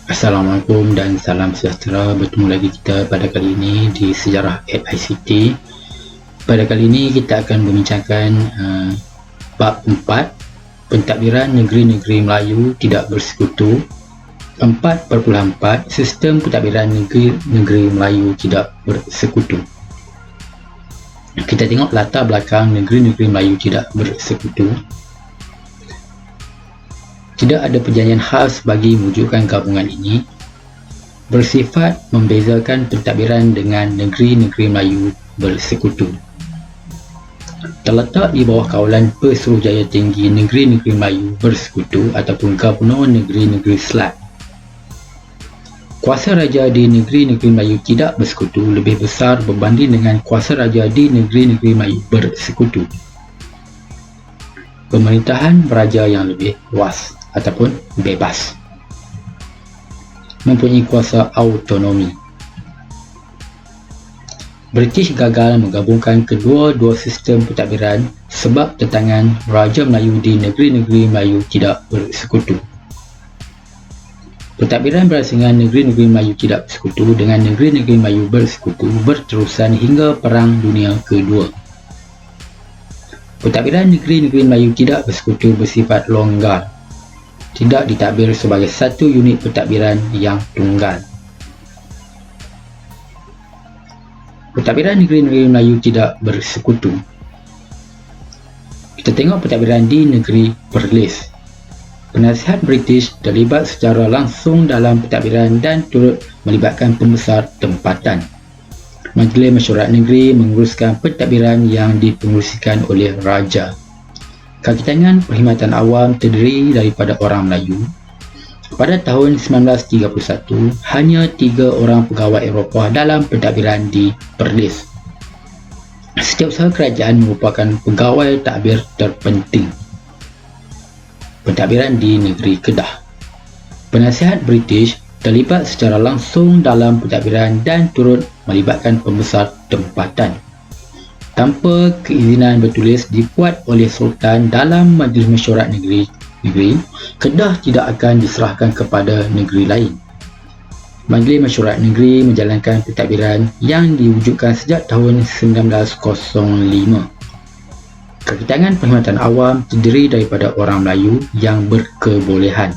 Assalamualaikum dan salam sejahtera. Bertemu lagi kita pada kali ini di Sejarah ICT. Pada kali ini kita akan membincangkan bab 4, pentadbiran negeri-negeri Melayu tidak bersekutu. 4.4 Sistem pentadbiran negeri-negeri Melayu tidak bersekutu. Kita tengok latar belakang negeri-negeri Melayu tidak bersekutu. Tidak ada perjanjian khas bagi mewujudkan gabungan ini. Bersifat membezakan pentadbiran dengan negeri-negeri Melayu bersekutu. Terletak di bawah kawalan Pesuruhjaya Tinggi negeri-negeri Melayu bersekutu ataupun Gubernur negeri-negeri Selat. Kuasa raja di negeri-negeri Melayu tidak bersekutu lebih besar berbanding dengan kuasa raja di negeri-negeri Melayu bersekutu. Pemerintahan raja yang lebih luas ataupun bebas, mempunyai kuasa autonomi. British gagal menggabungkan kedua-dua sistem pentadbiran sebab tentangan Raja Melayu di negeri-negeri Melayu tidak bersekutu. Pentadbiran berasingan negeri-negeri Melayu tidak bersekutu dengan negeri-negeri Melayu bersekutu berterusan hingga Perang Dunia Kedua. Pentadbiran negeri-negeri Melayu tidak bersekutu bersifat longgar, tidak ditadbir sebagai satu unit pentadbiran yang tunggal. Pentadbiran negeri-negeri Melayu tidak bersekutu. Kita tengok pentadbiran di negeri Perlis. Penasihat British terlibat secara langsung dalam pentadbiran dan turut melibatkan pembesar tempatan. Majlis Mesyuarat Negeri menguruskan pentadbiran yang dipengerusikan oleh Raja. Kakitangan Perkhidmatan Awam terdiri daripada orang Melayu. Pada tahun 1931, hanya 3 orang pegawai Eropah dalam pentadbiran di Perlis. Setiausaha kerajaan merupakan pegawai tadbir terpenting. Pentadbiran di negeri Kedah. Penasihat British terlibat secara langsung dalam pentadbiran dan turut melibatkan pembesar tempatan. Tanpa keizinan bertulis dibuat oleh Sultan dalam Majlis Mesyuarat Negeri, Kedah tidak akan diserahkan kepada negeri lain. Majlis Mesyuarat Negeri menjalankan pentadbiran yang diwujudkan sejak tahun 1905. Kakitangan Perkhidmatan Awam terdiri daripada orang Melayu yang berkebolehan.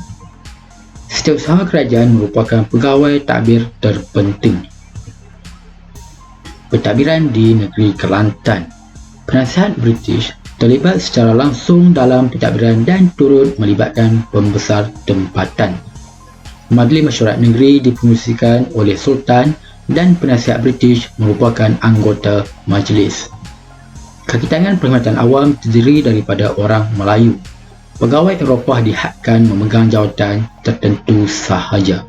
Setiausaha kerajaan merupakan pegawai tadbir terpenting. Pentadbiran di negeri Kelantan. Penasihat British terlibat secara langsung dalam pentadbiran dan turut melibatkan pembesar tempatan. Majlis Mesyuarat Negeri dipengerusikan oleh Sultan dan penasihat British merupakan anggota majlis. Kakitangan Perkhidmatan Awam terdiri daripada orang Melayu. Pegawai Eropah dihadkan memegang jawatan tertentu sahaja.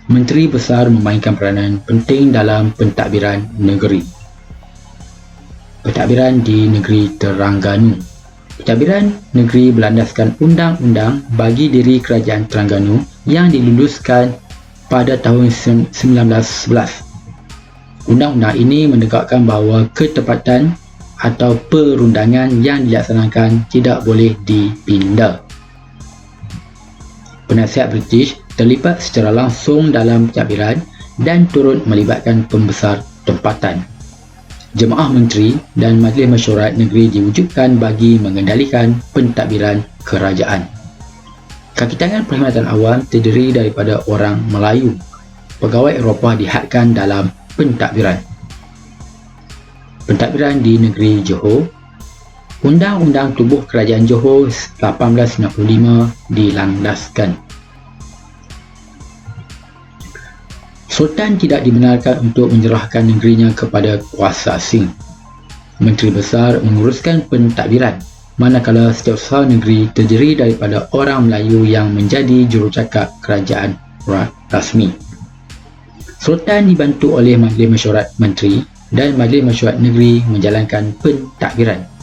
Menteri Besar memainkan peranan penting dalam pentadbiran negeri. Pentadbiran di negeri Terengganu. Pentadbiran negeri berlandaskan undang-undang bagi diri Kerajaan Terengganu yang diluluskan pada tahun 1911. Undang-undang ini menegakkan bahawa ketepatan atau perundangan yang dilaksanakan tidak boleh dipinda. Penasihat British terlibat secara langsung dalam pentadbiran dan turut melibatkan pembesar tempatan. Jemaah Menteri dan Majlis Mesyuarat Negeri diwujudkan bagi mengendalikan pentadbiran kerajaan. Kakitangan Perkhidmatan Awam terdiri daripada orang Melayu. Pegawai Eropah dihadkan dalam pentadbiran. Pentadbiran di negeri Johor. Undang-Undang Tubuh Kerajaan Johor 1895 dilandaskan. Sultan tidak dibenarkan untuk menyerahkan negerinya kepada kuasa asing. Menteri Besar menguruskan pentadbiran, manakala setiausaha negeri terdiri daripada orang Melayu yang menjadi jurucakap kerajaan rasmi. Sultan dibantu oleh Majlis Mesyuarat Menteri dan Majlis Mesyuarat Negeri menjalankan pentadbiran.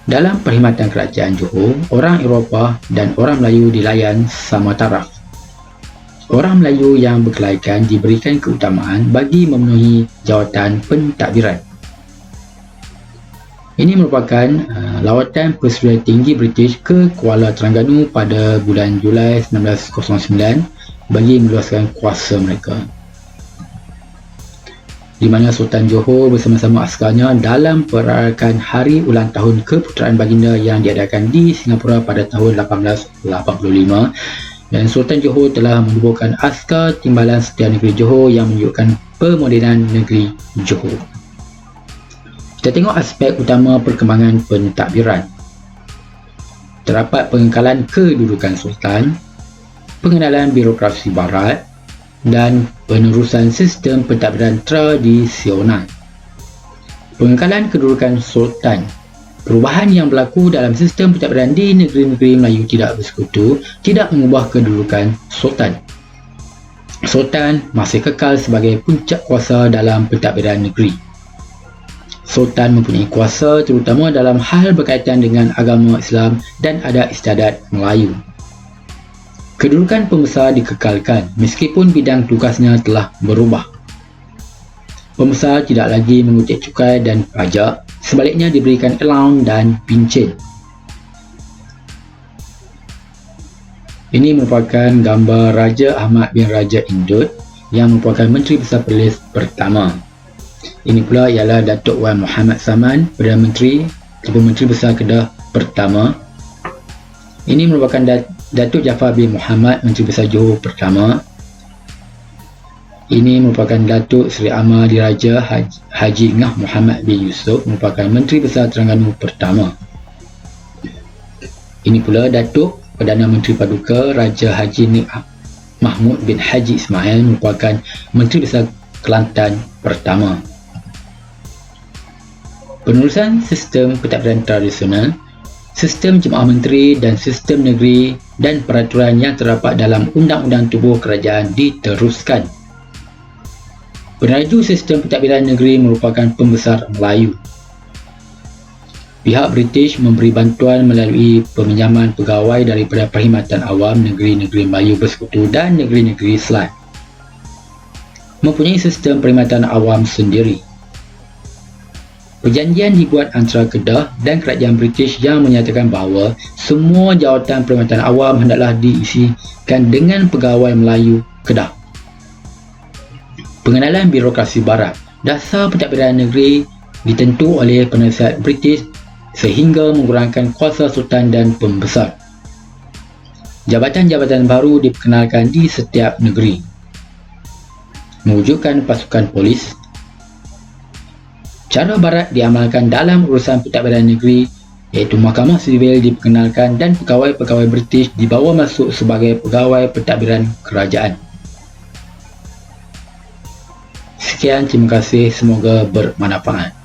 Dalam perkhidmatan kerajaan Johor, orang Eropah dan orang Melayu dilayan sama taraf. Orang Melayu yang berkelaikan diberikan keutamaan bagi memenuhi jawatan pentadbiran. Ini merupakan lawatan Pesuruhjaya Tinggi British ke Kuala Terengganu pada bulan Julai 1909 bagi meluaskan kuasa mereka, di mana Sultan Johor bersama-sama askarnya dalam perayaan hari ulang tahun keputeraan baginda yang diadakan di Singapura pada tahun 1885, dan Sultan Johor telah menubuhkan askar Timbalan Setia Negeri Johor yang menunjukkan pemodenan negeri Johor. Kita tengok aspek utama perkembangan pentadbiran. Terdapat pengekalan kedudukan Sultan, pengenalan birokrasi barat, dan penerusan sistem pentadbiran tradisional. Pengekalan kedudukan Sultan. Perubahan yang berlaku dalam sistem pentadbiran di negeri-negeri Melayu tidak bersekutu tidak mengubah kedudukan Sultan. Sultan masih kekal sebagai puncak kuasa dalam pentadbiran negeri. Sultan mempunyai kuasa terutama dalam hal berkaitan dengan agama Islam dan adat istiadat Melayu. Kedudukan pembesar dikekalkan meskipun bidang tugasnya telah berubah. Pembesar tidak lagi mengutip cukai dan pajak, sebaliknya diberikan allowance dan pincin. Ini merupakan gambar Raja Ahmad bin Raja Indut yang merupakan Menteri Besar Perlis pertama. Ini pula ialah Datuk Wan Muhammad Saman, Perdana Menteri Besar Kedah pertama. Ini merupakan Datuk Jaafar bin Muhammad, Menteri Besar Johor pertama. Ini merupakan Datuk Seri Amar Diraja Haji Ngah Muhammad bin Yusof, merupakan Menteri Besar Terengganu pertama. Ini pula Datuk Perdana Menteri Paduka Raja Haji Nik Mahmud bin Haji Ismail, merupakan Menteri Besar Kelantan pertama. Penerusan sistem pentadbiran tradisional, sistem jemaah menteri dan sistem negeri dan peraturan yang terdapat dalam Undang-Undang Tubuh Kerajaan diteruskan. Peneraju sistem pentadbiran negeri merupakan pembesar Melayu. Pihak British memberi bantuan melalui peminjaman pegawai daripada Perkhidmatan Awam Negeri-Negeri Melayu Bersekutu dan Negeri-Negeri Selat. Mempunyai sistem perkhidmatan awam sendiri. Perjanjian dibuat antara Kedah dan Kerajaan British yang menyatakan bahawa semua jawatan perkhidmatan awam hendaklah diisikan dengan pegawai Melayu Kedah. Pengenalan birokrasi barat. Dasar pentadbiran negeri ditentu oleh penasihat British sehingga mengurangkan kuasa Sultan dan pembesar. Jabatan-jabatan baru diperkenalkan di setiap negeri. Mewujudkan pasukan polis. Cara barat diamalkan dalam urusan pentadbiran negeri, iaitu Mahkamah Sivil diperkenalkan dan pegawai-pegawai British dibawa masuk sebagai pegawai pentadbiran kerajaan. Sekian, terima kasih, semoga bermanfaat.